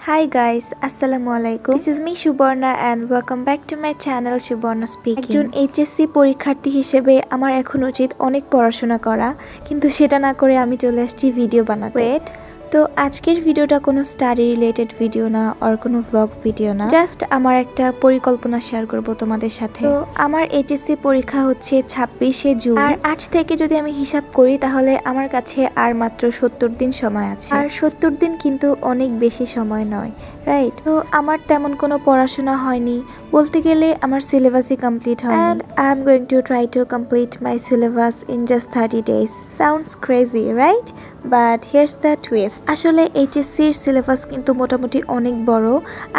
Hi guys, Assalamualaikum. This is me Subarna and welcome back to my channel Subarna Speaking. একজন HSC পরীক্ষার্থী হিসেবে আমার এখন উচিত অনেক পড়াশোনা করা, কিন্তু সেটা না করে আমি চলে আসছি ভিডিও বানাতে। তো আজকের ভিডিওটা কোনো স্টাডি রিলেটেড ভিডিও না আর কোনো ভ্লগ ভিডিও না, জাস্ট আমার একটা পরিকল্পনা শেয়ার করব তোমাদের সাথে। তো আমার এইচএসসি পরীক্ষা হচ্ছে 26শে জুন, আর আজ থেকে যদি আমি হিসাব করি তাহলে আমার কাছে আর মাত্র 70 দিন সময় আছে। আর 70 দিন কিন্তু অনেক বেশি সময় নয়, রাইট? তো আমার তেমন কোনো পড়াশোনা হয়নি, বলতে গেলে আমার সিলেবাসই কমপ্লিট হয়নি। And I'm going to try to complete my syllabus in just 30 days. Sounds crazy, right? But here's the twist. আসলে এইচএসসির সিলেবাস কিন্তু মোটামুটি অনেক বড়,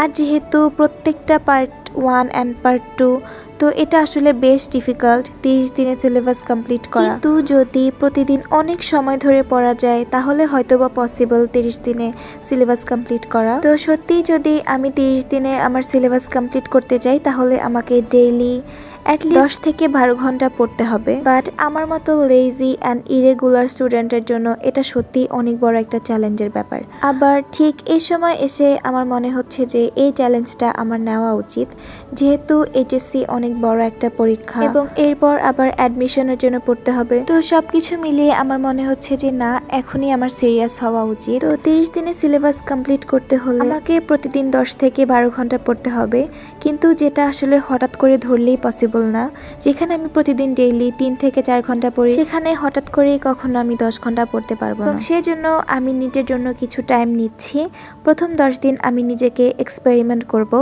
আর যেহেতু প্রত্যেকটা পার্ট 1 and পার্ট 2, তো এটা আসলে বেশ ডিফিকাল্ট 30 দিনে সিলেবাস কমপ্লিট করা। কিন্তু যদি প্রতিদিন অনেক সময় ধরে পড়া যায় তাহলে হয়তোবা পসিবল 30 দিনে সিলেবাস কমপ্লিট করা। তো সত্যি যদি আমি 30 দিনে আমার সিলেবাস কমপ্লিট করতে যাই তাহলে আমাকে ডেইলি অ্যাটলিস্ট 10 থেকে 12 ঘন্টা পড়তে হবে। বাট আমার মতো লেজি অ্যান্ড ইরেগুলার স্টুডেন্টের জন্য এটা সত্যি অনেক বড় একটা চ্যালেঞ্জের ব্যাপার। আবার ঠিক এই সময় এসে আমার মনে হচ্ছে যে এই চ্যালেঞ্জটা আমার নেওয়া উচিত, যেহেতু এইচএসসি অনেক বড় একটা পরীক্ষা এবং এরপর আবার অ্যাডমিশনের জন্য পড়তে হবে। তো সবকিছু মিলিয়ে আমার মনে হচ্ছে যে না, এখনই আমার সিরিয়াস হওয়া উচিত। তো 30 দিনে সিলেবাস কমপ্লিট করতে হলে আমাকে প্রতিদিন 10 থেকে 12 ঘন্টা পড়তে হবে, কিন্তু যেটা আসলে হঠাৎ করে ধরলেই পসিবল না। যেখানে আমি প্রতিদিন ডেইলি 3 থেকে 4 ঘন্টা পড়ি, সেখানে হঠাৎ করে কখনো আমি 10 ঘন্টা পড়তে পারবো না। সেজন্য আমি নিজের জন্য কিছু টাইম নিচ্ছি। প্রথম 10 দিন আমি নিজেকে এক্সপেরিমেন্ট করব,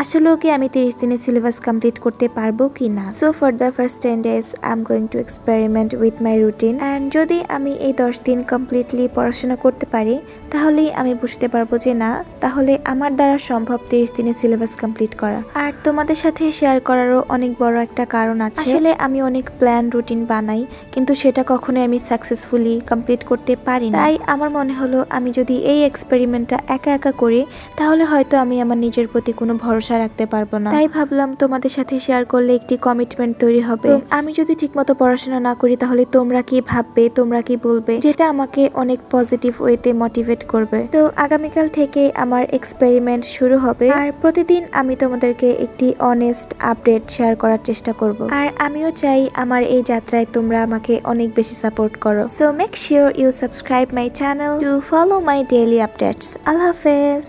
আসলেও কি আমি 30 দিনে সিলেবাস কমপ্লিট করতে পারবো কি না। So for the first 10 days I am going to experiment with my routine, and যদি আমি এই 10 দিন কমপ্লিটলি পড়াশোনা করতে পারি তাহলেই আমি বুঝতে পারবো যে না, তাহলে আমার দ্বারা সম্ভব 30 দিনে সিলেবাস কমপ্লিট করা। আর তোমাদের সাথে শেয়ার করারও অনেক বড় একটা কারণ আছে। আসলে আমি অনেক প্ল্যান রুটিন বানাই, কিন্তু সেটা কখনোই আমি সাকসেসফুলি কমপ্লিট করতে পারি না। তাই আমার মনে হলো আমি যদি এই এক্সপেরিমেন্টটা একা একা করি তাহলে হয়তো আমি আমার নিজের প্রতি কোনো ভরসা রাখতে পারবো না। তাই ভাবলাম তোমাদের সাথে শেয়ার করলে একটি কমিটমেন্ট তৈরি হবে। আমি যদি ঠিকমতো পড়াশোনা না করি তাহলে তোমরা কি ভাববে, তোমরা কি বলবে, যেটা আমাকে অনেক পজিটিভ ওয়েতে মোটিভেট করবে। তো আগামীকাল থেকে আমার এক্সপেরিমেন্ট শুরু হবে, আর প্রতিদিন আমি তোমাদেরকে একটি অনেস্ট আপডেট শেয়ার করার চেষ্টা করব। আর আমিও চাই আমার এই যাত্রায় তোমরা আমাকে অনেক বেশি সাপোর্ট করো। So make sure you subscribe my channel to follow my daily updates. আল্লাহ হাফেজ।